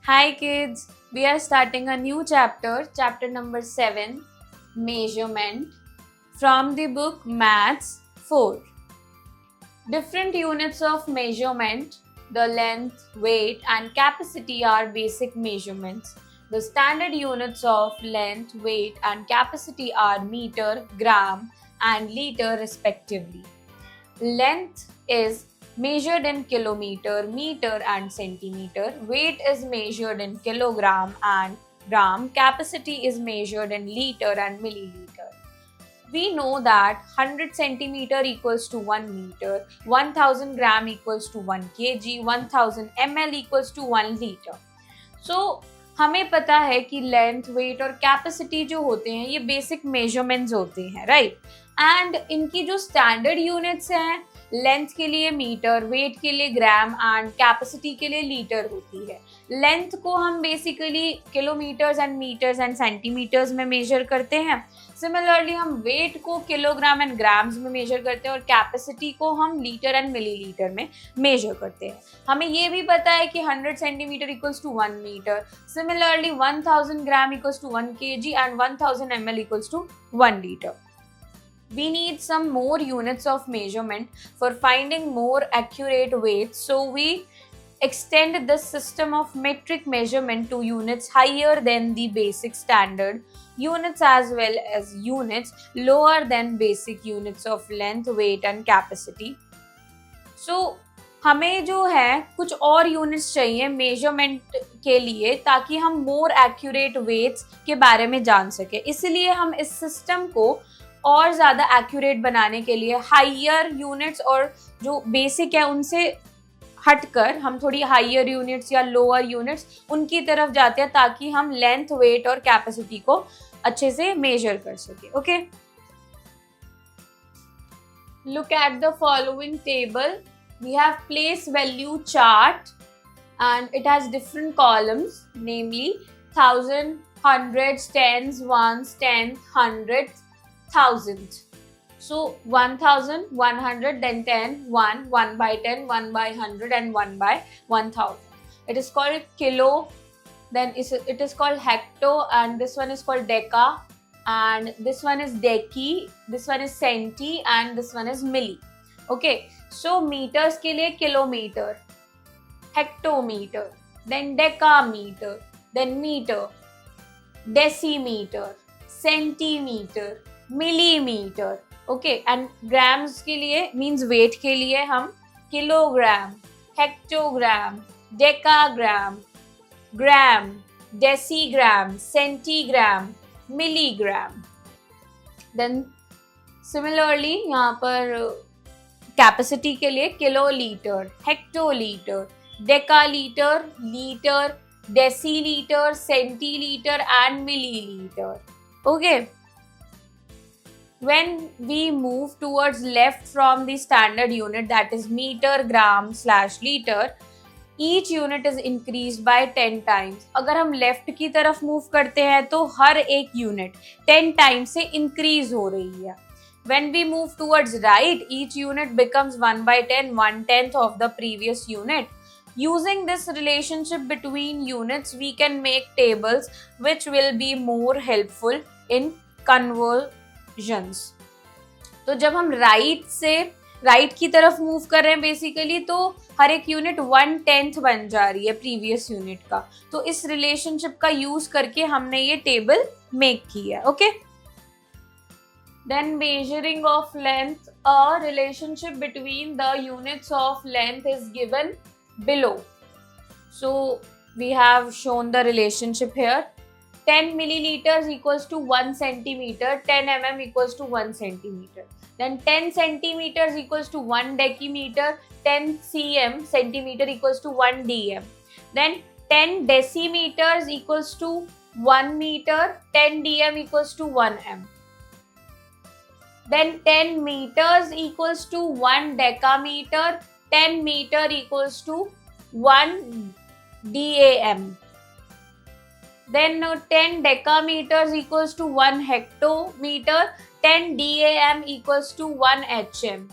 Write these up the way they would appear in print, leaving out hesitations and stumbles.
Hi kids, we are starting a new chapter number 7, measurement, from the book Maths 4. Different units of measurement, the length, weight and capacity are basic measurements. The standard units of length, weight and capacity are meter, gram and liter respectively. Length is measured in kilometer, meter and centimeter. Weight is measured in kilogram and gram. Capacity is measured in liter and milliliter. We know that 100 centimeter equals to 1 meter, 1000 gram equals to 1 kg, 1000 ml equals to 1 liter. So हमें पता है कि length, wait और capacity जो होते हैं ये basic measurements होते हैं, राइट? एंड इनकी जो स्टैंडर्ड यूनिट्स हैं, लेंथ के लिए मीटर, वेट के लिए ग्राम एंड कैपेसिटी के लिए लीटर होती है. लेंथ को हम basically kilometres and metres and centimetres में मेजर करते हैं. सिमिलरली हम वेट को किलोग्राम एंड ग्राम्स में मेजर करते हैं और कैपेसिटी को हम लीटर एंड मिलीलीटर में मेजर करते हैं. हमें ये भी पता है कि 100 centimetre equals to 1 metre. Similarly 1000 gram equals to 1 kg and 1000 ml equals to 1 liter. We need some more units of measurement for finding more accurate weights, so we extend this system of metric measurement to units higher than the basic standard units as well as units lower than basic units of length, weight and capacity. So हमें जो है कुछ और units चाहिए measurement के लिए ताकि हम मोर एक्यूरेट वेट्स के बारे में जान सके. इसलिए हम इस सिस्टम को और ज़्यादा एक्यूरेट बनाने के लिए हायर यूनिट्स और जो बेसिक है उनसे हटकर हम थोड़ी हायर यूनिट्स या लोअर यूनिट्स उनकी तरफ जाते हैं ताकि हम लेंथ, वेट और कैपेसिटी को अच्छे से मेजर कर सके. Okay, look at the following table. We have place value chart and it has different columns, namely 1000, hundreds, tens, ones, tenth, hundredth, thousandth. So 1000, 100, then 10, 1, 1 by 10, 1 by 100 and 1 by 1000. It is called kilo, then it is called hecto and this one is called deca and this one is deci, this one is centi and this one is milli. Okay. So meters के लिए kilometer, hectometer, then decameter, then meter, decimeter, centimeter, millimeter. Okay, and grams के लिए means weight के लिए हम kilogram, hectogram, decagram, gram, decigram, centigram, milligram. Then similarly यहाँ पर capacity के लिए kilolitre, hectolitre, decalitre, litre, decilitre, centilitre and millilitre. Okay, when we move towards left from the standard unit, that is meter, gram / liter, each unit is increased by 10 times. अगर हम left की तरफ move करते हैं तो हर एक unit 10 times से increase हो रही है. When we move towards right, each unit becomes 1 by 10, 1/10 of the previous unit. Using this relationship between units, we can make tables which will be more helpful in conversions. तो जब हम right की तरफ move कर रहे हैं basically तो हर एक यूनिट 1/10 बन जा रही है प्रीवियस यूनिट का. तो इस रिलेशनशिप का यूज करके हमने ये टेबल मेक की है. Okay, then measuring of length, a relationship between the units of length is given below. So we have shown the relationship here. 10 milliliters equals to 1 centimeter, 10 mm equals to 1 centimeter. Then 10 centimeters equals to 1 decimeter, 10 centimeter equals to 1 dm. Then 10 decimeters equals to 1 meter, 10 dm equals to 1 m. Then 10 meters equals to 1 decameter, 10 meter equals to 1 dam. Then 10 decameters equals to 1 hectometer, 10 dam equals to 1 hm.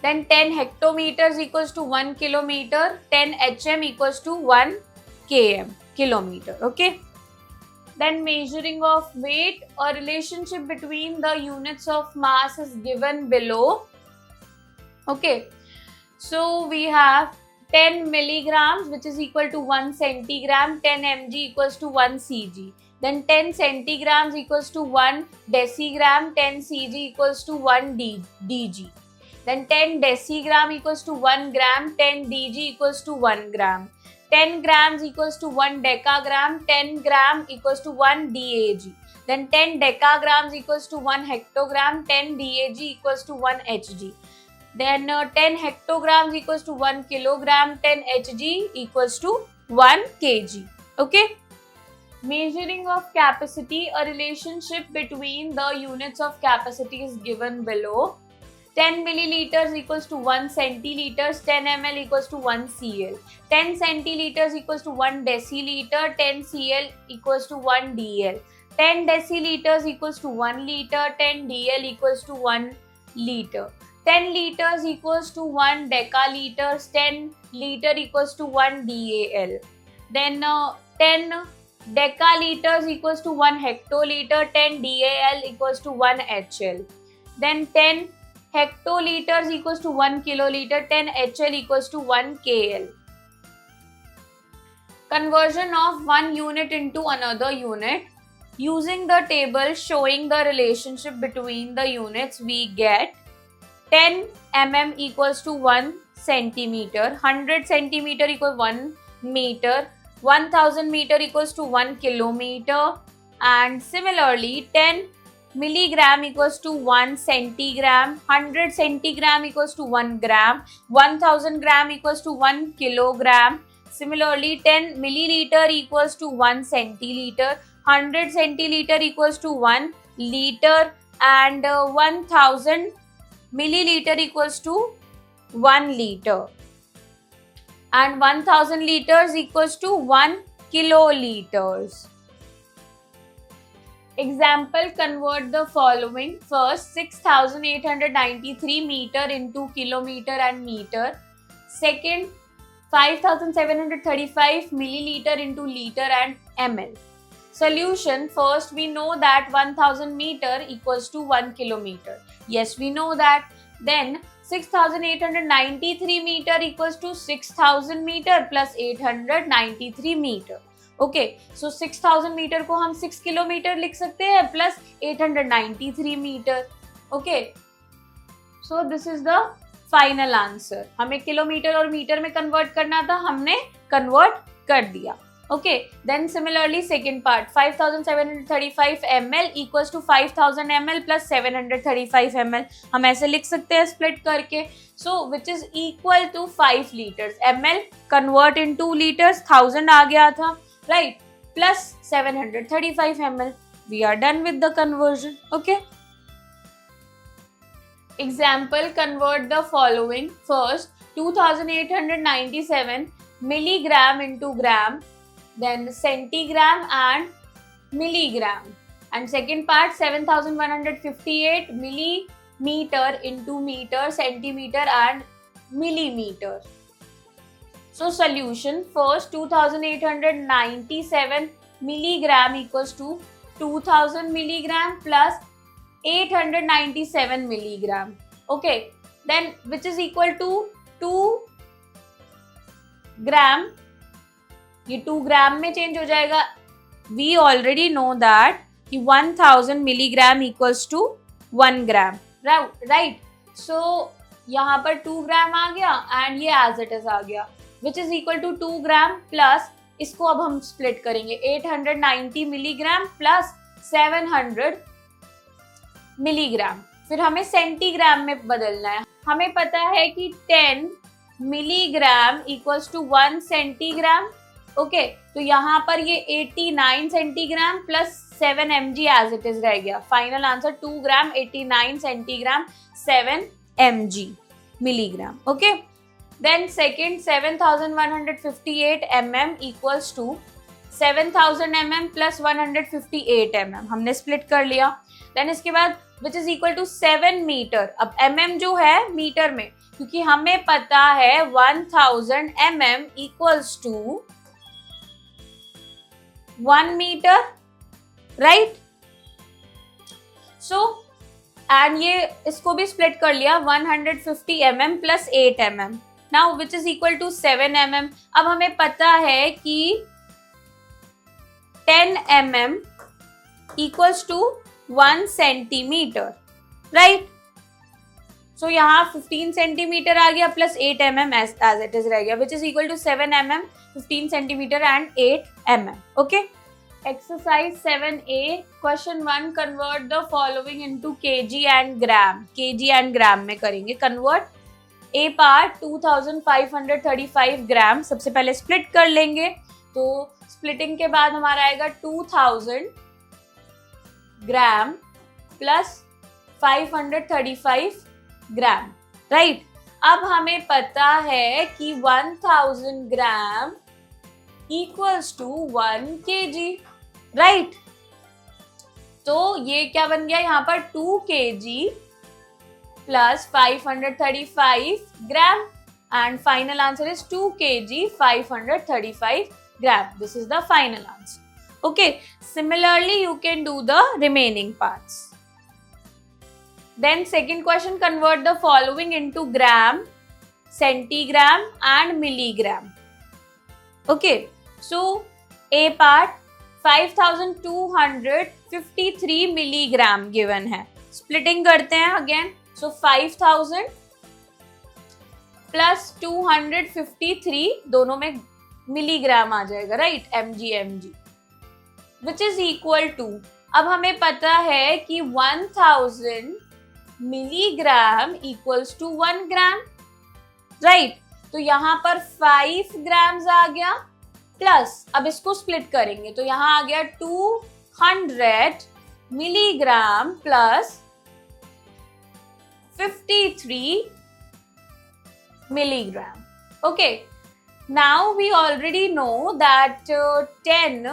Then 10 hectometers equals to 1 kilometer. 10 hm equals to 1 km, kilometer. Okay. Then measuring of weight, a relationship between the units of mass is given below. Okay. So we have 10 milligrams, which is equal to 1 centigram. 10 mg equals to 1 cg. Then 10 centigrams equals to 1 decigram. 10 cg equals to 1 dg. Then 10 decigram equals to 1 gram. 10 dg equals to 1 gram. 10 grams equals to 1 decagram. 10 gram equals to 1 dag. Then 10 decagrams equals to 1 hectogram. 10 dag equals to 1 hg. Then 10 hectograms equals to 1 kilogram. 10 hg equals to 1 kg. Okay. Measuring of capacity, a relationship between the units of capacity is given below. 10 milliliters equals to 1 centiliters. 10 ml equals to 1 cl. 10 centiliters equals to 1 deciliter. 10 cl equals to 1 dl. 10 deciliters equals to 1 liter. 10 dl equals to 1 liter. 10 liters equals to 1 decaliters. 10 liter equals to 1 dal. Then 10 decaliters equals to 1 hectoliter. 10 dal equals to 1 hl. Then 10 hectoliters equals to 1 kiloliter. 10 hl equals to 1 kl. Conversion of one unit into another unit. Using the table showing the relationship between the units, we get 10 mm equals to 1 centimeter. 100 centimeter equals 1 meter. 1000 meter equals to 1 kilometer. And similarly, 10 milligram equals to 1 centigram. 100 centigram equals to 1 gram. 1000 gram equals to 1 kilogram. Similarly, 10 milliliter equals to 1 centiliter. 100 centiliter equals to 1 liter. And 1000 milliliter equals to 1 liter. And 1000 liters equals to 1 kiloliters. Example, convert the following. First, 6893 meter into kilometer and meter. Second, 5735 milliliter into liter and ml. Solution, first we know that 1000 meter equals to 1 kilometer. Yes, we know that. Then 6893 meter equals to 6000 meter plus 893 meter. Okay, so 6000 metre को हम 6 kilometre लिख सकते हैं plus 893 metre. Okay, so this is the final answer. हमें kilometre और metre में convert करना था, हमने कन्वर्ट कर दिया. Okay, then similarly second part, 5735 ml equals to 5000 ml plus 735 ml. हम ऐसे लिख सकते हैं स्प्लिट करके. So which is equal to 5 litres. ml convert into litres, 1000 आ गया था, right, plus 735 ml. We are done with the conversion. Okay. Example, convert the following. First, 2897 milligram into gram, then centigram and milligram. And second part, 7158 millimeter into meter, centimeter and millimeter. So solution, first 2897 milligram equals to 2000 milligram plus 897 milligram. Okay, then which is equal to 2 gram. ये 2 ग्राम में change हो जाएगा. We already know that कि 1000 milligram equals to 1 gram. Right? So यहाँ पर 2 ग्राम आ गया and ये as it is आ गया, which is equal to 2 gram plus, इसको अब हम स्प्लिट करेंगे, 890 मिलीग्राम प्लस 700 मिलीग्राम. फिर हमें सेंटीग्राम में बदलना है. हमें पता है कि 10 milligram equals to 1 centigram. Okay, तो यहाँ पर ये 89 centigram plus 7 mg as it is रह गया. Final answer 2 gram 89 centigram 7 mg milligram. Okay, then second 7158 mm equals to 7000 mm plus 158 mm. हमने स्प्लिट कर लिया. then इसके बाद which is equal to 7 metre. अब mm जो है मीटर में, क्योंकि हमें पता है 1000 mm equals to 1 metre, right? So and ये इसको भी स्प्लिट कर लिया 150 mm plus 8 mm, now which is equal to 7 mm. अब हमें पता है कि 10 mm equals to 1 centimetre, right? So यहाँ 15 सेंटीमीटर आ गया plus 8 mm as it is रह गया, which is equal to 7 mm, 15 centimetre and 8 mm. Okay. Exercise 7A, question 1, convert the following into kg and gram. kg and gram में करेंगे convert. A part 2535 ग्राम. सबसे पहले split कर लेंगे, तो splitting के बाद हमारा आएगा 2000 ग्राम प्लस 535 ग्राम, राइट? अब हमें पता है कि 1000 gram equals to 1 kg, right? तो ये क्या बन गया यहाँ पर 2 kg plus 535 gram and final answer is 2 kg 535 gram. This is the final answer. Okay. Similarly you can do the remaining parts. Then second question, convert the following into gram, centigram and milligram. Okay. So A part 5253 milligram given है. Splitting करते हैं again. सो 5000 plus 253 दोनों में milligram आ जाएगा, right? mg which is equal to, अब हमें पता है कि 1000 milligram equals to 1 gram, right? तो यहाँ पर 5 ग्राम्स आ गया प्लस, अब इसको स्प्लिट करेंगे तो यहाँ आ गया 200 milligram plus 53 milligram. Okay, now we already know that 10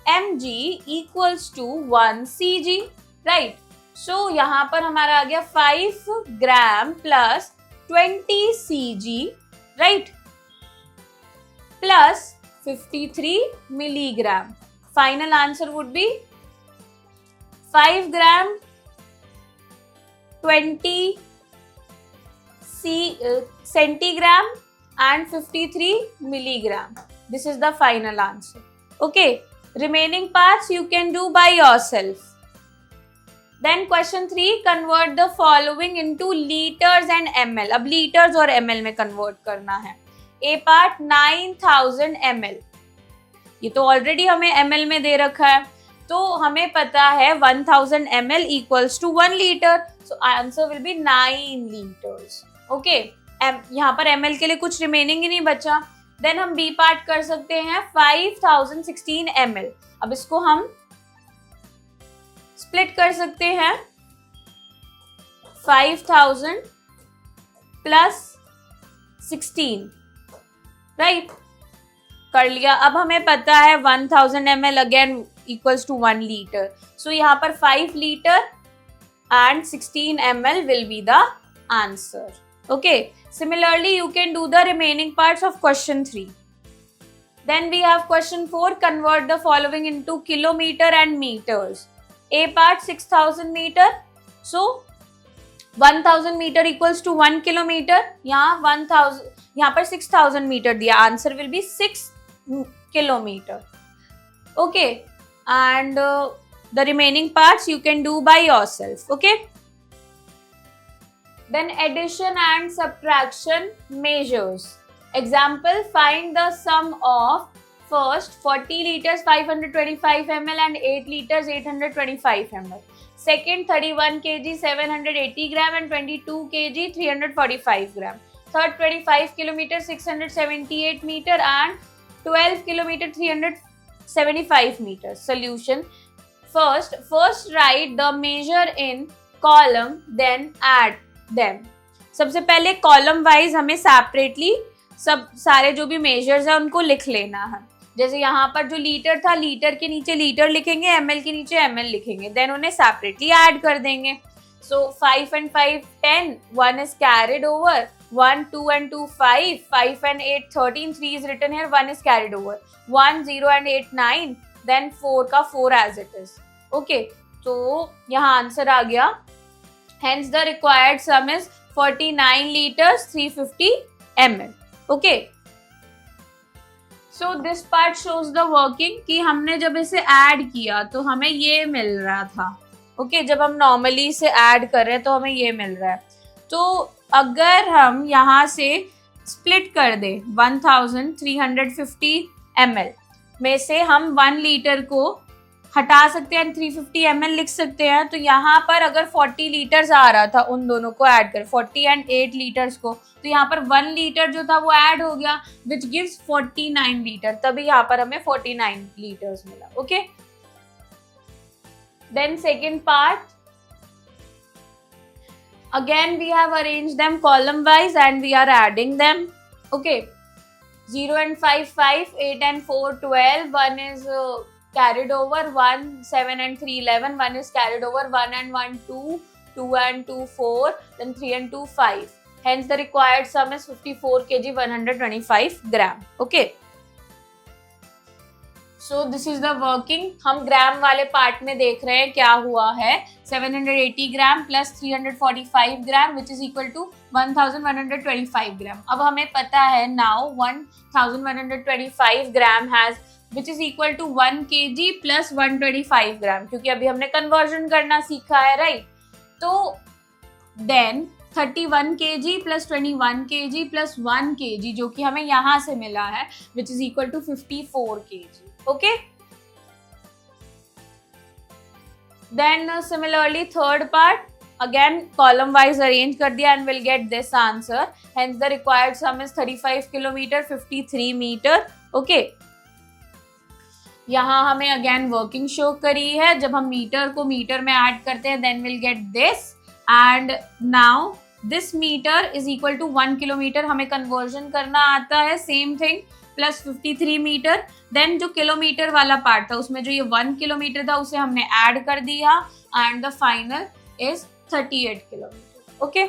mg equals to 1 cg, right? So यहाँ पर हमारा आ गया 5 gram plus 20 cg, right? Plus 53 milligram. Final answer would be 5 gram 20 centigram and 53 milligram. This is the final answer. Okay, remaining parts you can do by yourself. Then question 3, convert the following into liters and ml. अब liters और ml में convert करना है. A part 9000 ml. ये तो already हमें ml में दे रखा है, तो हमें पता है 1000 ml equals to 1 liter. So answer will be 9 liters. Okay, यहाँ पर ml के लिए कुछ remaining ही नहीं बचा. Then हम B part कर सकते हैं 5016 ml. अब इसको हम स्प्लिट कर सकते हैं 5000 प्लस 16, राइट? कर लिया. अब हमें पता है 1000 ml again equals to 1 litre. So यहाँ पर 5 litre and 16 ml will be the answer. Okay, similarly you can do the remaining parts of question 3. Then we have question 4, convert the following into kilometer and meters. A part 6000 meter. So 1000 meter equals to 1 kilometer. यहाँ 1000, यहाँ पर 6000 meter दिया. Answer will be 6 kilometer. Okay, and the remaining parts you can do by yourself. Okay. Then addition and subtraction measures. Example, find the sum of first 40 liters 525 ml and 8 liters 825 ml. Second 31 kg 780 gram and 22 kg 345 gram. Third 25 kilometer 678 meter and 12 kilometer 375 meters. Solution. First write the measure in column, then add them. सबसे पहले column wise हमें separately सब सारे जो भी measures है उनको लिख लेना है. जैसे यहाँ पर जो लीटर था, लीटर के नीचे लीटर लिखेंगे, ml के नीचे ml लिखेंगे, देन उन्हें सेपरेटली ऐड कर देंगे. सो 5 and 5 10, 1 is carried over, 1, 2 and 2, 5, 5 and 8, 13, 3 is written here, 1 is carried over, 1, 0 and 8, 9, then 4 का 4 as it is. Okay, तो यहाँ आंसर आ गया. Hence the required sum is 49 liters 350 ml. Okay. So this part shows the working कि हमने जब इसे add किया तो हमें ये मिल रहा था. ओके, जब हम नॉर्मली इसे ऐड कर रहे हैं तो हमें ये मिल रहा है. तो अगर हम यहाँ से स्प्लिट कर दे 1350 ml में से हम 1 लीटर को हटा सकते हैं, 350 ml लिख सकते हैं. तो यहाँ पर अगर 40 लीटर्स आ रहा था उन दोनों को ऐड कर, 40 एंड 8 लीटर्स को, तो यहाँ पर 1 लीटर जो था वो ऐड हो गया, विच गिव्स 49 लीटर. तभी यहाँ पर हमें 49 लीटर्स मिला. Okay, then second part, again we have arrange them column wise and we are adding them. Okay, 0 and 5, 5, 8 and 4, 12, 1 is carried over, 1, 7 and 3, 11, 1 is carried over, 1 and 1, 2, 2 and 2, 4, then 3 and 2, 5. Hence the required sum is 54 kg 125 gram. Okay. So this is the working. हम ग्राम वाले part में देख रहे हैं क्या हुआ है. 780 gram plus 345 gram which is equal to 1125 ग्राम. अब हमें पता है now 1125 gram has which is equal to 1 kg plus 125 ग्राम, क्योंकि अभी हमने कन्वर्जन करना सीखा है, राइट. तो then 31 kg plus 21 kg plus 1 kg जो कि हमें यहाँ से मिला है which is equal to 54 kg. Okay. Then similarly third part, again column wise arrange कर दिया and we'll get this answer. Hence the required sum is 35 kilometer 53 meter. Okay. यहाँ हमें अगेन वर्किंग शो करी है. जब हम मीटर को metre में ऐड करते हैं then will get this, and now this metre is equal to 1 kilometre. हमें कन्वर्जन करना आता है, same thing, plus 53 metre. Then जो किलोमीटर वाला पार्ट था उसमें जो ये 1 किलोमीटर था उसे हमने ऐड कर दिया and the final is 38 kilometre. Okay,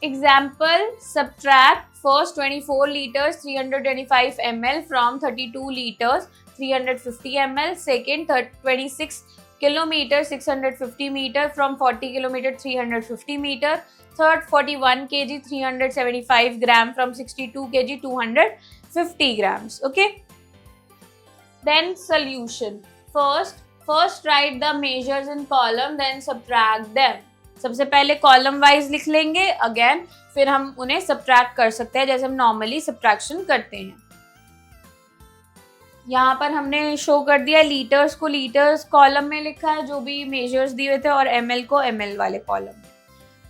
example, subtract first 24 liters 325 ml from 32 liters 350 ml, second 26 kilometer 650 meter from 40 kilometer 350 meter, third 41 kg 375 gram from 62 kg 250 grams. Okay, then solution. First write the measures in column, then subtract them. सबसे पहले column wise लिख लेंगे again, फिर हम उन्हें subtract कर सकते हैं जैसे हम नॉर्मली सब्ट्रैक्शन करते हैं. यहाँ पर हमने शो कर दिया लीटर्स को लीटर्स कॉलम में लिखा है जो भी मेजर्स दिए हुए थे, और ml को ml वाले कॉलम में.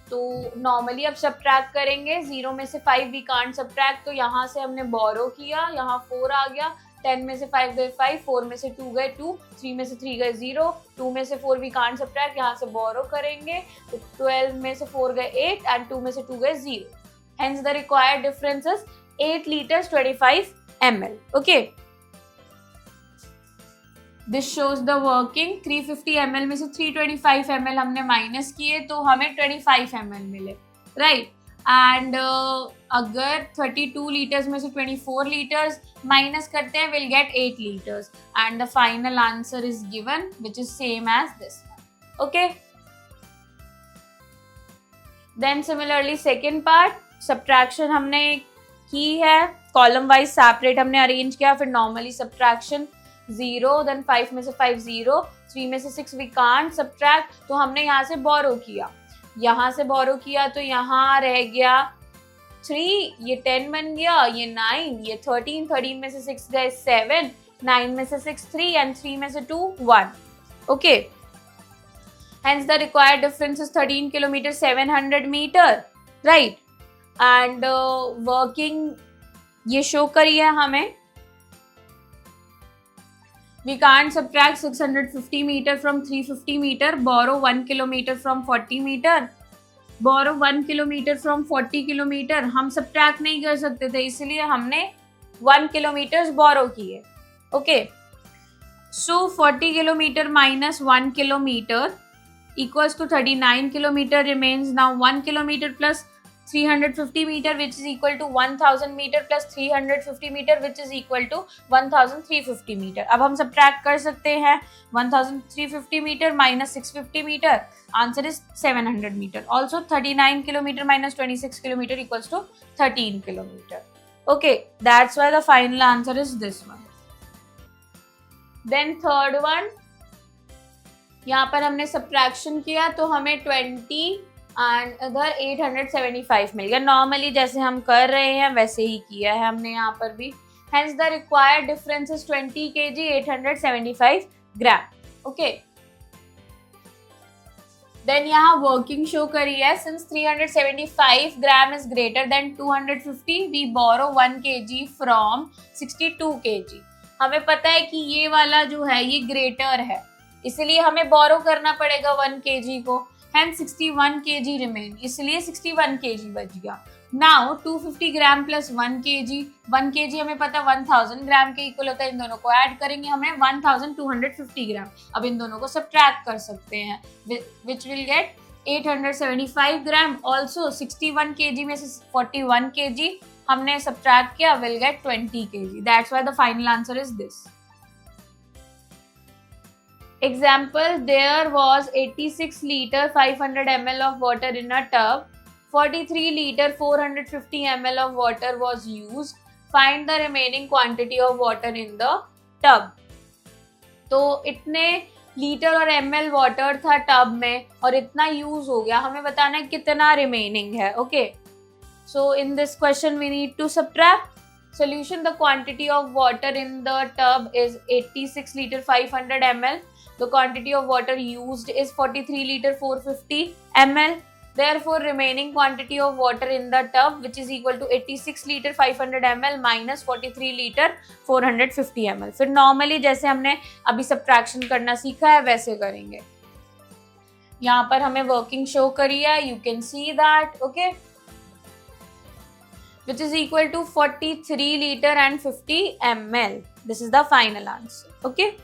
तो नॉर्मली अब सब्ट्रैक्ट करेंगे. 0 में से 5 वी कांट सब्ट्रैक्ट, तो यहाँ से हमने बोरो किया, यहाँ 4 आ गया. 10 में से 5 गए 5, 4 में से 2 गए 2, 3 में से 3 गए 0, 2 में से 4 वी कांट सब्ट्रैक्ट, यहाँ से बोरो करेंगे. तो 12 में से 4 गए 8 एंड 2 में से 2 गए 0. Hence the required difference is 8 liters 25 ml. Okay. This shows the working. 350 ml में से 325 ml हमने माइनस किए तो हमें 25 ml मिले, राइट. एंड अगर 32 लीटर्स में से 24 लीटर्स माइनस करते हैं will get 8 litres and the final answer is given which is same as this. Okay, then similarly second part, subtraction हमने की है, कॉलम वाइज सेपरेट हमने अरेंज किया, फिर नॉर्मली सब्ट्रैक्शन 0, देन 5 में से 5 0, 3 में से 6 वी कांट सब्ट्रैक्ट, तो हमने यहाँ से बोरो किया. यहाँ से बोरो किया तो यहाँ रह गया 3, ये 10 बन गया, ये 9, ये 13, 13 में से 6 गए 7, 9 में से 6 3 एंड 3 में से 2 1. Okay, hence the required difference is 13 kilometer 700 meter, right. and working ये शो करी है हमें. We can't subtract 650 meter from 350 meter, borrow 1 kilometer from 40 meter, borrow 1 kilometer from 40 kilometer. हम subtract नहीं कर सकते थे इसलिए हमने 1 kilometers borrow किए. Okay, so 40 kilometer minus 1 kilometer equals to 39 kilometer remains. Now 1 kilometer plus 350 meter which is equal to 1000 meter plus 350 meter which is equal to 1350 meter. अब हम subtract कर सकते हैं 1350 meter minus 650 meter. Answer is 700 meter. Also 39 kilometer minus 26 kilometer equals to 13 kilometer. Okay, that's why the final answer is this one. Then third one, यहाँ पर हमने subtraction किया तो हमें 20 एंड इधर 875 मिल गया. नॉर्मली जैसे हम कर रहे हैं वैसे ही किया है हमने यहाँ पर भी. Hence the required difference is 20 kg 875 gram. Okay. Then यहाँ working show करी है. Since 375 gram is greater than 250, we borrow 1 kg from 62 kg. हमें पता है कि ये वाला जो है ये ग्रेटर है, इसलिए हमें बोरो करना पड़ेगा 1 kg को. Hence 61 kg remain, इसलिए 61 kg बच गया. Now 250 gram plus 1 kg, 1 kg हमें पता 1000 ग्राम के इक्वल होता है. इन दोनों को ऐड करेंगे हमें 1250 ग्राम. अब इन दोनों को सब्ट्रैक्ट कर सकते हैं which will get 875 gram. Also 61 kg में से 41 kg हमने सब्ट्रैक्ट किया, will get 20 kg. That's why the final answer is this. Example, there was 86 liter 500 ml of water in a tub. 43 liter 450 ml of water was used. Find the remaining quantity of water in the tub. तो इतने litre और ml water था tub में और इतना use हो गया, हमें बताना है कितना रिमेनिंग है. Okay, so in this question we need to subtract. Solution, the quantity of water in the tub is 86 liter 500 ml. The quantity of water used is 43 liter 450 ml. Therefore, remaining quantity of water in the tub which is equal to 86 liter 500 ml minus 43 liter 450 ml. फिर normally जैसे हमने अभी subtraction करना सीखा है वैसे करेंगे. यहाँ पर हमें working show करी है. You can see that, okay? Which is equal to 43 liter and 50 ml. This is the final answer. Okay.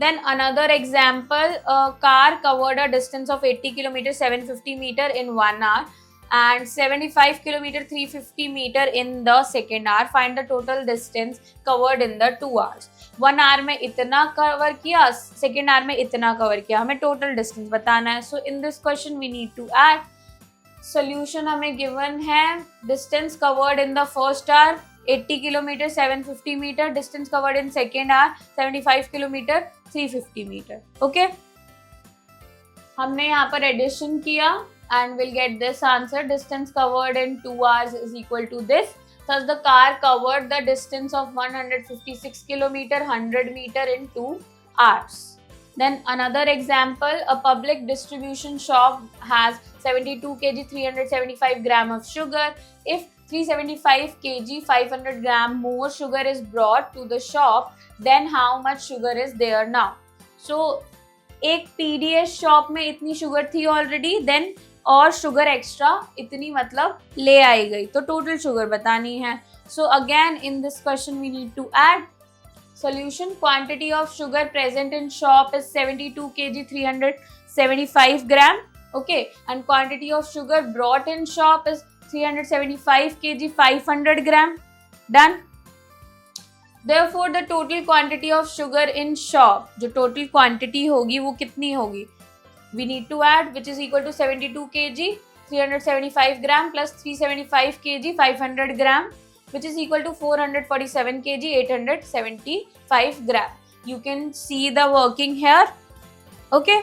Then another example, a car covered a distance of 80 km 750 meter in 1 hour and 75 km 350 meter in the second hour. Find the total distance covered in the 2 hours. 1 hour में इतना cover किया, second hour में इतना cover किया, हमें total distance बताना है. So in this question we need to add. Solution हमें given है, distance covered in the first hour 80 km 750 meter, distance covered in second hour 75 km 350 meter. Okay, हमने यहाँ पर addition किया and we'll get this answer. Distance covered in 2 hours is equal to this. Thus the car covered the distance of 156 km 100 meter in 2 hours. Then another example, a public distribution shop has 72 kg 375 gram of sugar. If 375 kg 500 gram more sugar is brought to the shop, then how much sugar is there now? So एक PDS shop में इतनी sugar थी already, then और sugar extra इतनी मतलब ले आई गई, तो total sugar बतानी है. So again in this question we need to add. Solution, quantity of sugar present in shop is 72 kg 375 gram. Okay, and quantity of sugar brought in shop is 375 kg 500 gram. Done. Therefore the total quantity of sugar in shop, जो total quantity होगी वो कितनी होगी, we need to add, which is equal to 72 kg 375 gram plus 375 kg 500 gram, which is equal to 447 kg 875 gram. You can see the working here. Okay.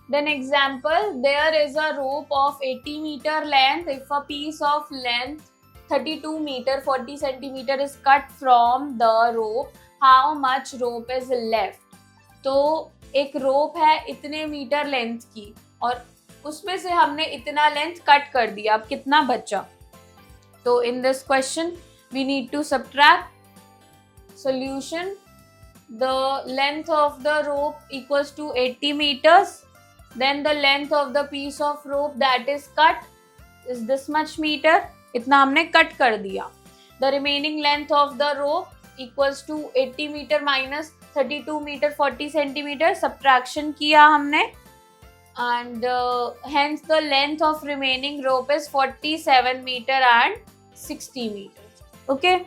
Then example, there is a rope of 80 meter length. If a piece of length 32 meter 40 centimeter is cut from the rope, how much rope is left? तो एक rope है इतने metre length की और उसमें से हमने इतना लेंथ कट कर दिया, अब कितना बचा? So in this question we need to subtract. Solution, the length of the rope equals to 80 meters. Then the length of the piece of rope that is cut is this much meter. इतना हमने cut कर दिया. The remaining length of the rope equals to 80 meter minus 32 meter 40 centimeter. Subtraction किया हमने. and hence the length of remaining rope is 47 meter and 60 meters. Okay.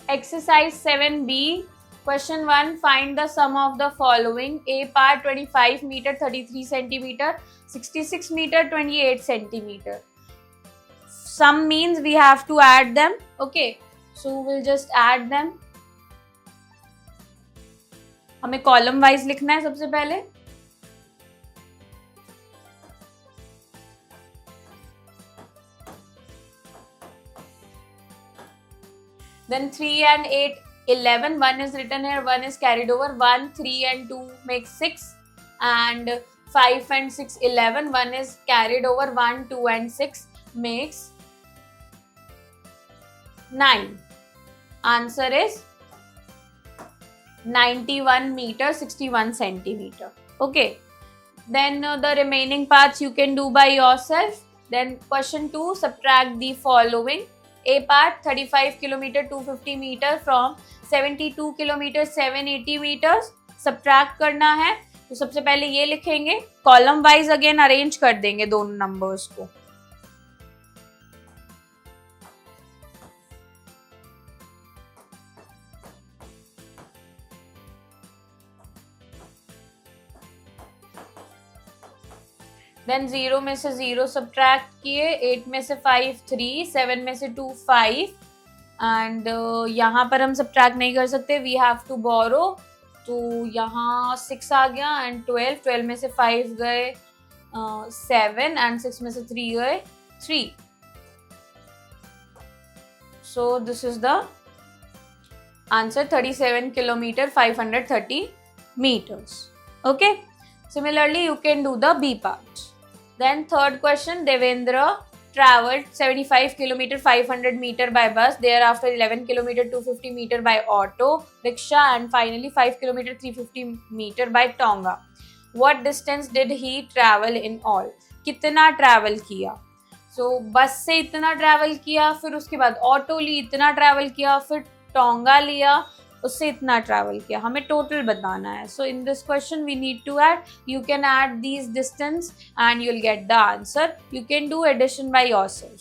Exercise 7B. Question 1. Find the sum of the following. A part 25 meter 33 centimeter, 66 meter 28 centimeter. Sum means we have to add them. Okay. So we'll just add them. हमें column wise लिखना है सबसे पहले. Then 3 and 8, 11. 1 is written here, 1 is carried over. 1, 3 and 2 makes 6. And 5 and 6, 11. 1 is carried over. 1, 2 and 6 makes 9. Answer is 91 meter 61 centimeter. Okay. Then the remaining parts you can do by yourself. Then question 2. Subtract the following. A part 35 kilometer 250 meter from 72 kilometer 780 meters. Subtract करना है तो सबसे पहले ये लिखेंगे, column wise again arrange कर देंगे दोनों नंबर्स को. देन 0 में से 0 सब्ट्रैक्ट किए, 8 में से 5 3, 7 में से 2 5 एंड यहाँ पर हम सब्ट्रैक्ट नहीं कर सकते, वी हैव टू बोरो. तो यहाँ 6 आ गया एंड 12 में से 5 गए 7 एंड 6 में से 3 गए 3. सो this is the answer 37 kilometre 530 meters. Okay. Similarly, you can do the B part. Then third question, Devendra traveled 75 kilometer 500 meter by bus, thereafter 11 kilometer 250 meter by auto, rickshaw and finally 5 kilometer 350 meter by Tonga. What distance did he travel in all? कितना travel किया? So बस से इतना travel किया, फिर उसके बाद auto ली, इतना ट्रैवल किया, फिर टोंगा लिया, उससे इतना ट्रैवल किया. हमें टोटल बताना है. So in this question we need to add. You can add these distance and you will get the answer. You can do addition by yourself.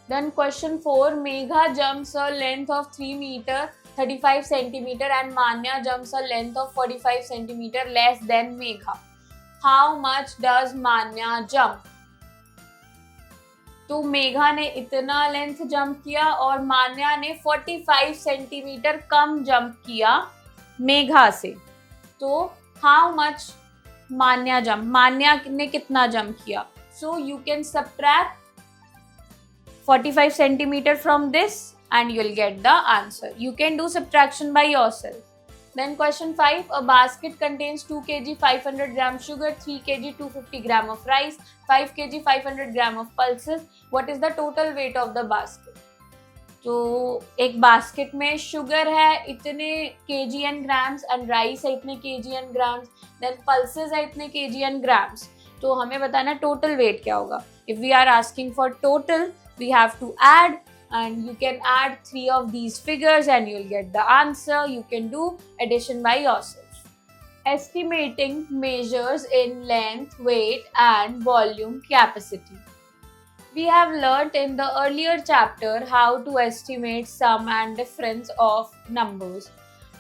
Then question 4. Megha jumps a length of 3 meter 35 centimeter and Manya jumps a length of 45 centimeter less than Megha. How much does Manya jump? तो मेघा ने इतना length jump किया और मान्या ने 45 centimetre कम jump किया मेघा से. तो how much Manya jump, मान्या ने कितना जंप किया? So you can subtract 45 centimetre from this and you'll get the answer. You can do subtraction by yourself. Then question 5. A basket contains 2 kg 500 gram sugar, 3 kg 250 gram of rice, 5 kg 500 gram of pulses. What is the total weight of the basket? तो एक basket में sugar है इतने kg and grams and rice है इतने kg and grams, then pulses है इतने kg and grams. तो हमें बताना टोटल वेट क्या होगा. If we are asking for total, we have to add and you can add 3 of these figures and you'll get the answer. You can do addition by yourself. Estimating measures in length, weight and volume capacity. We have learnt in the earlier chapter how to estimate sum and difference of numbers.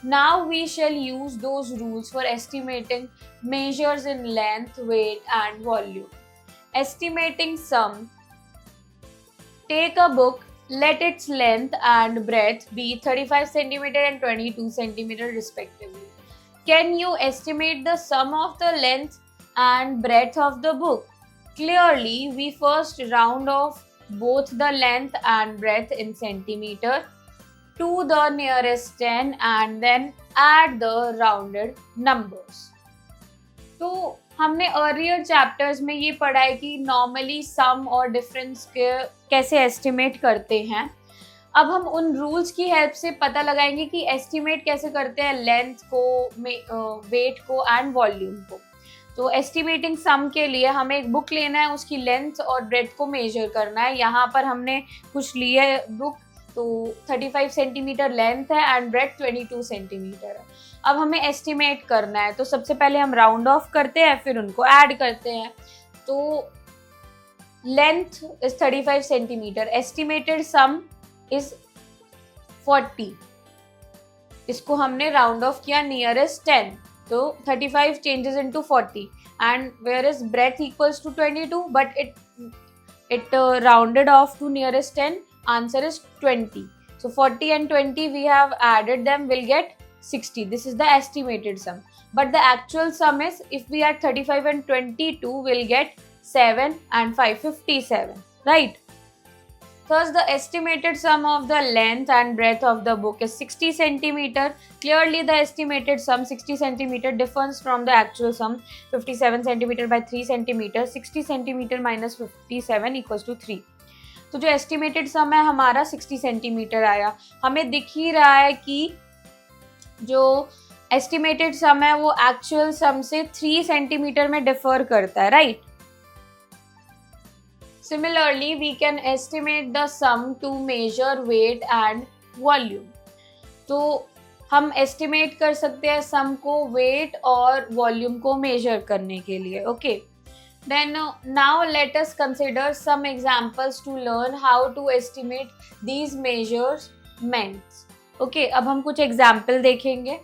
Now we shall use those rules for estimating measures in length, weight and volume. Estimating sum. Take a book, let its length and breadth be 35 cm and 22 cm respectively. Can you estimate the sum of the length and breadth of the book? Clearly, we first round off both the length and breadth in centimeter to the nearest 10 and then add the rounded numbers. तो हमने earlier chapters में ये पढ़ा है कि normally सम और difference के कैसे एस्टिमेट करते हैं. अब हम उन रूल्स की हेल्प से पता लगाएंगे कि एस्टिमेट कैसे करते हैं लेंथ को, वेट को एंड वॉल्यूम को. तो एस्टिमेटिंग सम के लिए हमें एक बुक लेना है, उसकी लेंथ और ब्रेड्थ को मेजर करना है. यहाँ पर हमने कुछ ली है बुक तो 35 सेंटीमीटर लेंथ है एंड ब्रेथ 22 सेंटीमीटर है। अब हमें एस्टिमेट करना है, तो सबसे पहले हम राउंड ऑफ करते हैं, फिर उनको ऐड करते हैं। तो length is 35 centimetre, estimated some is 40, इसको हमने राउंड ऑफ किया नियरेस्ट 10, तो 35 changes into 40 and where is breadth equals to 22 but it rounded off to nearest 10, answer is 20. So 40 and 20 we have added them, will get 60. This is the estimated sum, but the actual sum is, if we add 35 and 22 will get 7 and 5 57, right? Thus the estimated sum of the length and breadth of the book is 60 centimeter. Clearly the estimated sum 60 centimeter differs from the actual sum 57 centimeter by 3 centimeter. 60 centimeter minus 57 equals to 3. तो जो estimated sum है हमारा 60 centimeter आया। हमें दिख ही रहा है कि जो estimated sum है वो actual sum से 3 centimeter में differ करता है, right? Similarly, we can estimate the sum to measure weight and volume. तो हम estimate कर सकते हैं sum को weight और volume को measure करने के लिए, okay? Then now let us consider some examples to learn how to estimate these measurements. Okay, अब हम कुछ example देखेंगे.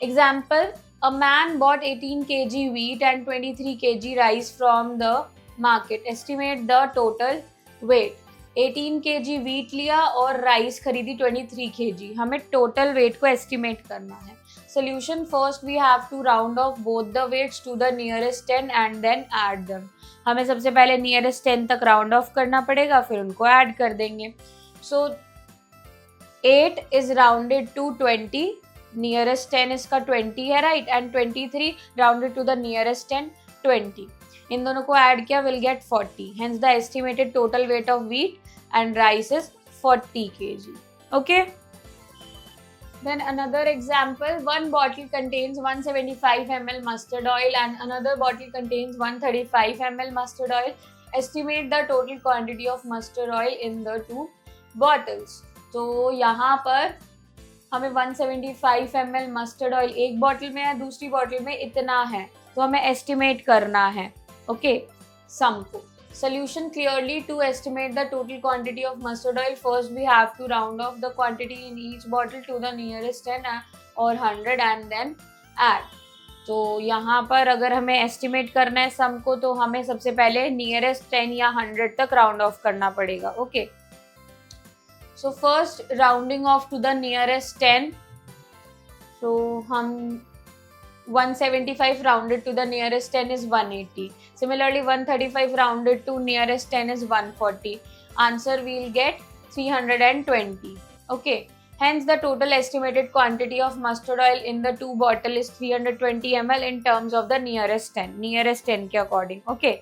Example: a man bought 18 kg wheat and 23 kg rice from the market, estimate the total weight. 18 kg wheat लिया और rice खरीदी 23 kg, हमें total weight को estimate करना है। Solution: first we have to round off both the weights to the nearest 10 and then add them. हमें सबसे पहले नियरेस्ट 10 तक राउंड ऑफ करना पड़ेगा, फिर उनको ऐड कर देंगे। So 8 is rounded to 20, nearest 10 इसका 20 है, right, and 23 rounded to the nearest 10 20। इन दोनों को ऐड किया, will get 40, hence the estimated total weight of wheat and rice is 40 kg. Okay, then another example: one bottle contains 175 ml mustard oil and another bottle contains 135 ml mustard oil. Estimate the total quantity of mustard oil in the two bottles. तो यहाँ पर हमें 175 ml mustard oil एक bottle में है, दूसरी bottle में इतना है, तो हमें एस्टिमेट करना है, ओके, सम को। Solution: clearly to estimate the total quantity of mustard oil, first we have to round off the quantity in each bottle to the nearest 10 or 100 and then add. तो यहाँ पर अगर हमें एस्टिमेट करना है सम को, तो हमें सबसे पहले नियरेस्ट 10 या 100 तक राउंड ऑफ करना पड़ेगा, okay. So first rounding off to the nearest 10, तो हम 175 rounded to the nearest 10 is 180. Similarly, 135 rounded to nearest 10 is 140. Answer we'll get 320. Okay. Hence, the total estimated quantity of mustard oil in the two bottle is 320 ml in terms of the nearest 10. Nearest 10 के according. Okay.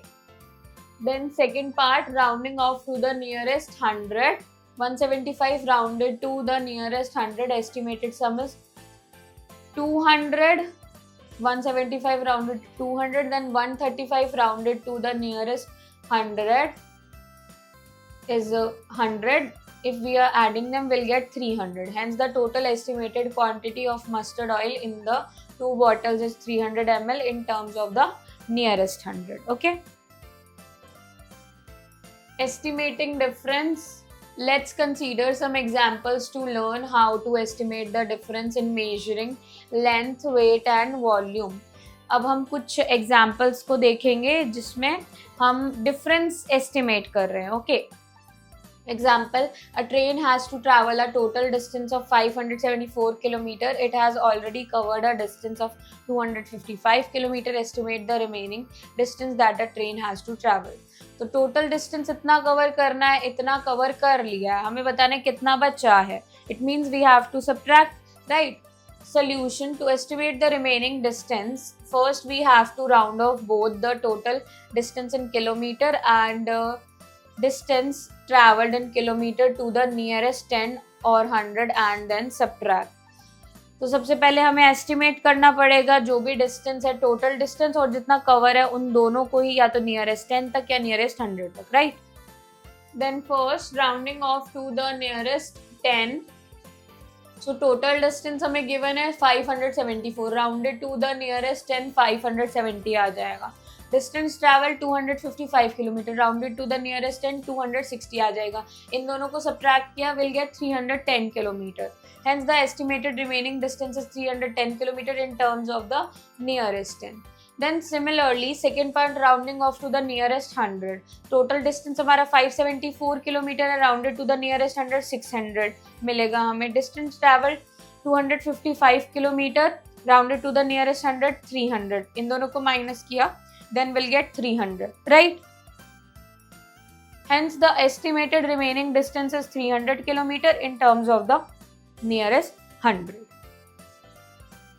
Then second part, rounding off to the nearest 100. 175 rounded to the nearest 100. Estimated sum is 200. 175 rounded to 200, then 135 rounded to the nearest 100 is 100. If we are adding them, we'll get 300. Hence, the total estimated quantity of mustard oil in the two bottles is 300 ml in terms of the nearest 100. Okay. Estimating difference. Let's consider some examples to learn how to estimate the difference in measuring length, weight and volume. अब हम कुछ examples को देखेंगे जिसमें हम difference estimate कर रहे हैं, okay? Example: a train has to travel a total distance of 574 km. It has already covered a distance of 255 km. Estimate the remaining distance that the train has to travel. तो total distance इतना cover करना है, इतना cover कर लिया है, हमें बताना है कितना बचा है। It means we have to subtract, right. Solution: to estimate the remaining distance, first we have to round off both the total distance in kilometer and distance traveled in kilometer to the nearest 10 or 100 and then subtract. तो सबसे पहले हमें estimate करना पड़ेगा जो भी distance है, total distance और जितना कवर है, उन दोनों को ही या तो नियरेस्ट 10 तक या नियरेस्ट 100 तक, right. Then first rounding off to the nearest 10, so total distance हमें given है 574, rounded to the nearest 10 570 आ जाएगा. Distance travel 255 kilometre, rounded to the nearest 10 260 आ जाएगा. इन दोनों को subtract किया will get 310 kilometre. Hence the estimated remaining distance is 310 kilometer in terms of the nearest 10. Then similarly second part rounding off to the nearest 100. Total distance हमारा 574 kilometre है, rounded to the nearest 100 600 मिलेगा हमें. Distance travel 255 kilometre, rounded to the nearest 100 300. इन दोनों को minus किया, then we'll get 300, right? Hence the estimated remaining distance is 300 kilometer in terms of the nearest 100.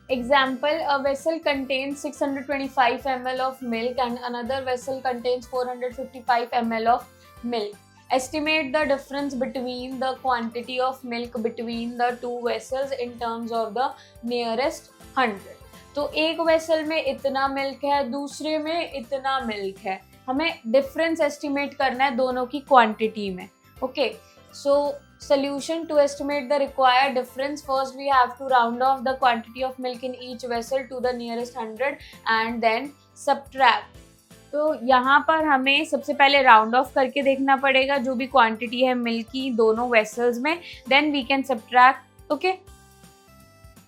Example, a vessel contains 625 ml of milk and another vessel contains 455 ml of milk. Estimate the difference between the quantity of milk between the two vessels in terms of the nearest 100. तो एक vessel में इतना milk है, दूसरे में इतना milk है. हमें डिफरेंस एस्टिमेट करना है दोनों की क्वांटिटी में. Okay, so solution to estimate the required difference. First we have to round off the quantity of milk in each vessel to the nearest 100 and then subtract. तो यहाँ पर हमें सबसे पहले राउंड ऑफ करके देखना पड़ेगा जो भी क्वांटिटी है मिल्क की दोनों वेसल्स में, then we can subtract. Okay,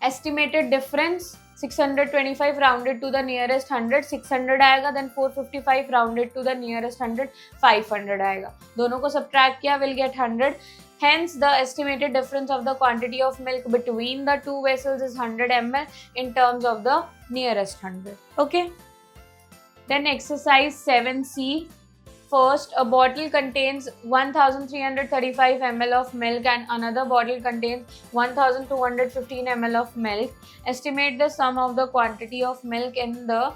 estimated difference 625 rounded to the nearest 100 600 आएगा, then 455 rounded to the nearest 100 500 आएगा. दोनों को subtract किया will get 100. Hence the estimated difference of the quantity of milk between the two vessels is 100 ml in terms of the nearest 100. Okay. Then exercise 7C. First, a bottle contains 1335 ml of milk and another bottle contains 1215 ml of milk. Estimate the sum of the quantity of milk in the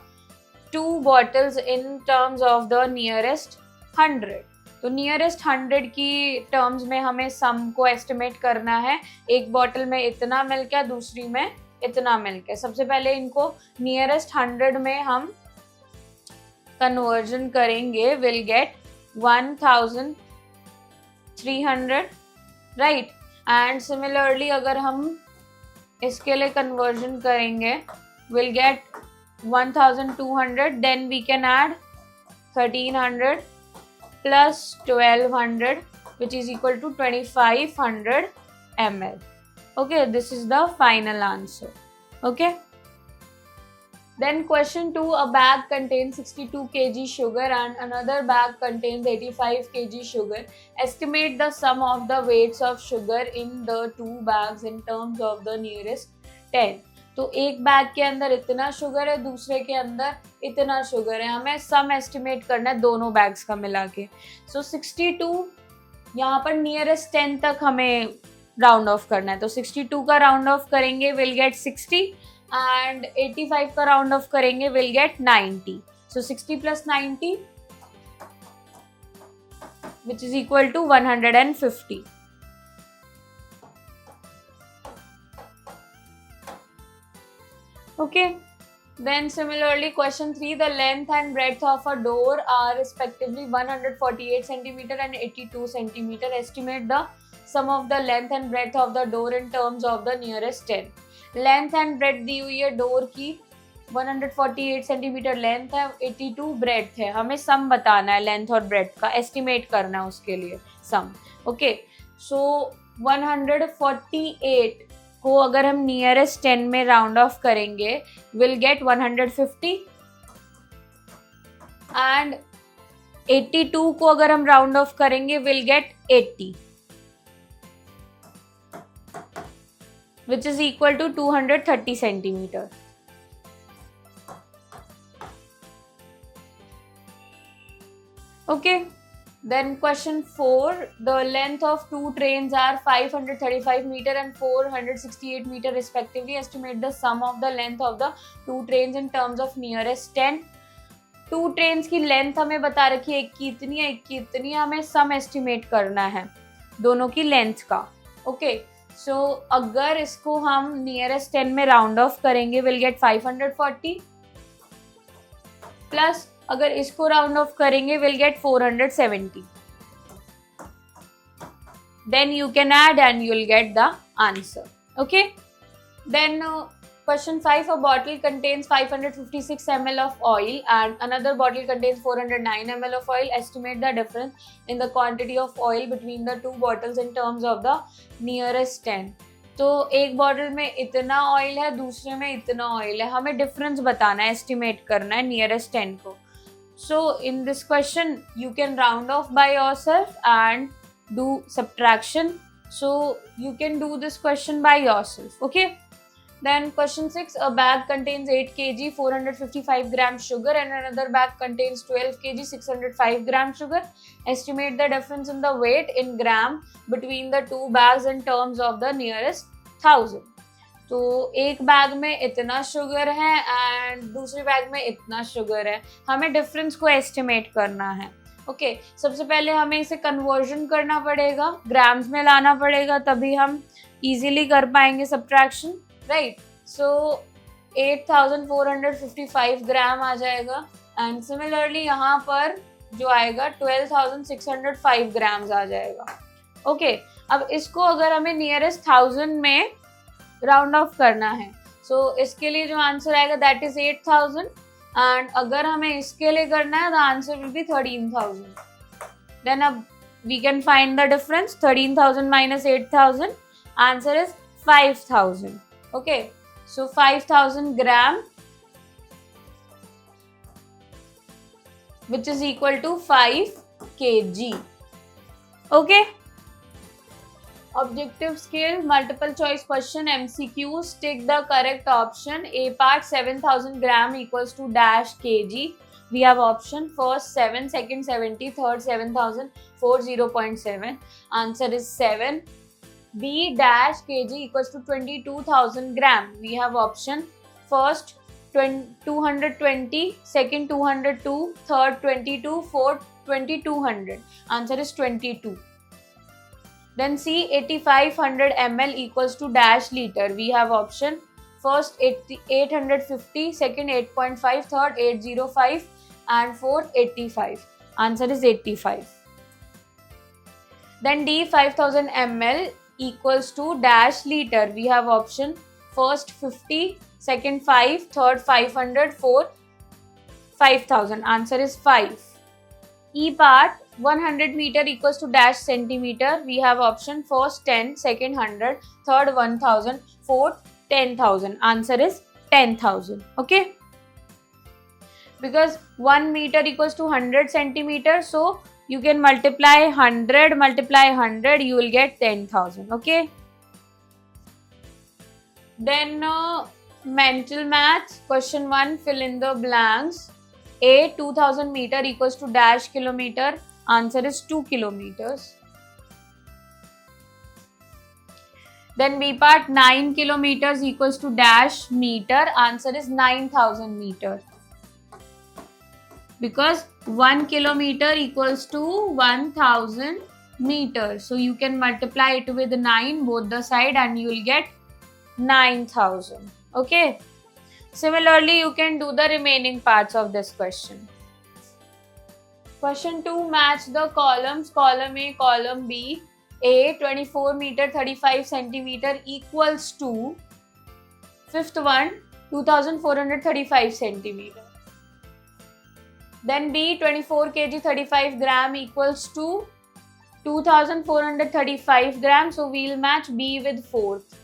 two bottles in terms of the nearest 100. तो nearest 100 की terms में हमें सम को estimate करना है. एक bottle में इतना मिल्क है, दूसरी में इतना मिल्क है. सबसे पहले इनको नियरेस्ट 100 में हम कन्वर्जन करेंगे, will get 1300, right. And similarly अगर हम इसके लिए कन्वर्जन करेंगे will get 1200, then we can add 1300 plus 1200 which is equal to 2500 ml. Okay, this is the final answer. Okay. Then question 2, a bag contains 62 kg sugar and another bag contains 85 kg sugar. Estimate the sum of the weights of sugar in the two bags in terms of the nearest 10. तो एक bag के अंदर इतना sugar है, दूसरे के अंदर इतना शुगर है. हमें सम एस्टिमेट करना है दोनों बैग्स का मिला के. सो 62 यहाँ पर नियरेस्ट 10 तक हमें राउंड ऑफ करना है. तो 62 का राउंड ऑफ करेंगे विल गेट 60 एंड 85 का राउंड ऑफ करेंगे will get 90. So 60 plus 90 which is equal to 150. Okay, then similarly question 3, the length and breadth of a door are respectively 148 centimeter and 82 centimeter. Estimate the sum of the length and breadth of the door in terms of the nearest 10. Length and breadth दी हुई है door की, 148 centimetre length है, 82 breadth है. हमें सम बताना है length और breadth का, एस्टिमेट करना है उसके लिए सम. ओके, सो 148 को अगर हम नियरेस्ट 10 में राउंड ऑफ करेंगे विल गेट 150 एंड 82 को अगर हम राउंड ऑफ करेंगे will get 80 which is equal to 230 centimetre. Okay, then question 4, the length of two trains are 535 meter and 468 meter respectively. Estimate the sum of the length of the two trains in terms of nearest 10. Two trains की length हमें बता रखी है, एक की इतनी है, एक की इतनी है. हमें सम एस्टिमेट करना है दोनों की लेंथ का. ओके, सो अगर इसको हम नियरेस्ट 10 में राउंड ऑफ करेंगे विल गेट 540 प्लस अगर इसको राउंड ऑफ करेंगे will gate 470 Then you can add and you'll get the answer. Okay. Then question 5, a bottle contains 556 ml of oil and another bottle contains 409 ml of oil. Estimate the difference in the quantity of oil between the two bottles in terms of the nearest 10. तो एक bottle में इतना oil है, दूसरे में इतना oil है, हमें डिफरेंस बताना है, एस्टिमेट करना है नियरेस्ट 10 को. So in this question you can round off by yourself and do subtraction. So you can do this question by yourself. Okay. Then question 6, a bag contains 8 kg 455 gram sugar and another bag contains 12 kg 605 gram sugar. Estimate the difference in the weight in gram between the two bags in terms of the nearest 1000. तो एक bag में इतना sugar है and दूसरे bag में इतना sugar है, हमें डिफरेंस को एस्टिमेट करना है. ओके, सबसे पहले हमें इसे कन्वर्जन करना पड़ेगा, ग्राम्स में लाना पड़ेगा, तभी हम इजीली कर पाएंगे सब्ट्रैक्शन, राइट. सो 8455 ग्राम आ जाएगा एंड सिमिलरली यहाँ पर जो आएगा 12605 ग्राम्स आ जाएगा. ओके, अब इसको अगर हमें नियरेस्ट 1000 में राउंड ऑफ करना है, सो इसके लिए जो आंसर आएगा दैट इज 8000 एंड अगर हमें इसके लिए करना है the answer will be 13000. Then अब we can find the difference. 13000 minus 8000, answer is 5000. Okay, so 5000 gram which is equal to 5 kg. Okay. Objective skill, multiple choice question, MCQs. Tick the correct option. A part 7000 gram equals to dash kg. We have option first 7, second 70, third 7000, fourth 0.7. Answer is 7. B dash kg equals to 22,000 gram. We have option first 220, second 202, third 22, fourth 2200. Answer is 22. Then C 8500 ml equals to dash liter. We have option first 850, second 8.5, third 805 and fourth 85. Answer is 85. Then D 5000 ml equals to dash liter. We have option first 50, second 5, third 500, fourth 5000. Answer is 5. E part 100 meter equals to dash centimeter. We have option first 10, second 100, third 1000, fourth 10,000. Answer is 10,000. Okay. Because 1 meter equals to 100 centimeters, so you can multiply 100 multiply 100, you will get 10,000. Okay. Then mental maths. Question 1, fill in the blanks. A 2000 meter equals to dash kilometer. Answer is 2 kilometers. Then B part 9 kilometers equals to dash meter. Answer is 9000 meter. Because 1 kilometer equals to 1000 meters. So you can multiply it with 9 both the side and you will get 9000. Okay. Similarly, you can do the remaining parts of this question. Question 2, match the columns. Column A, column B. A 24 meter 35 centimeter equals to fifth one 2435 centimeter. Then B 24 kg 35 gram equals to 2435 grams. So we'll match B with fourth.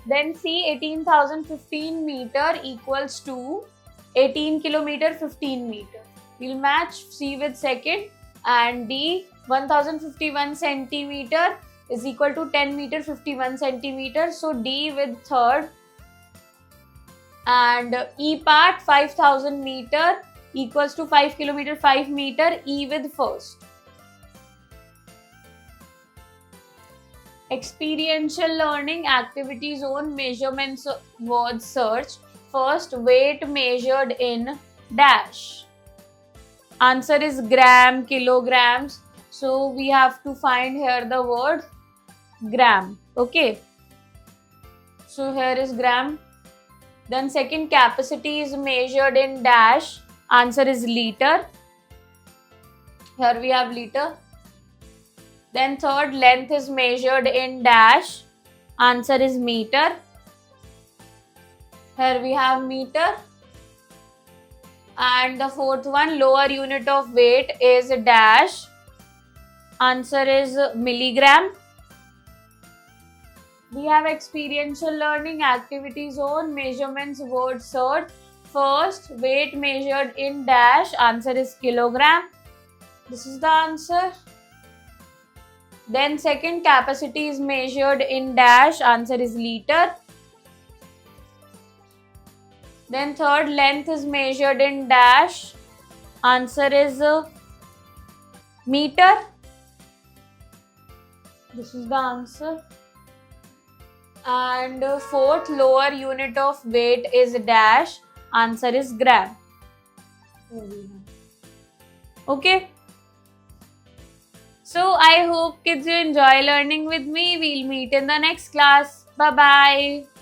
Then C 18,015 meter equals to 18 kilometer 15 meter. We'll match C with second and D 1051 centimeter is equal to 10 meter 51 centimeter. So D with third and E part 5000 meter equals to 5 kilometer 5 meter. E with first. Experiential learning activity zone measurements word search. First, weight measured in dash. Answer is gram, kilograms. So we have to find here the word gram. Okay. So here is gram. Then second, capacity is measured in dash. Answer is liter. Here we have liter. Then third, length is measured in dash. Answer is meter. Here we have meter. And the fourth one, lower unit of weight is dash. Answer is milligram. We have experiential learning activities on measurements word search. First, weight measured in dash. Answer is kilogram. This is the answer. Then second, capacity is measured in dash. Answer is liter. Then third, length is measured in dash. Answer is meter. This is the answer. And fourth, lower unit of weight is dash. Answer is gram. Okay. So I hope kids you enjoy learning with me. We'll meet in the next class. Bye bye.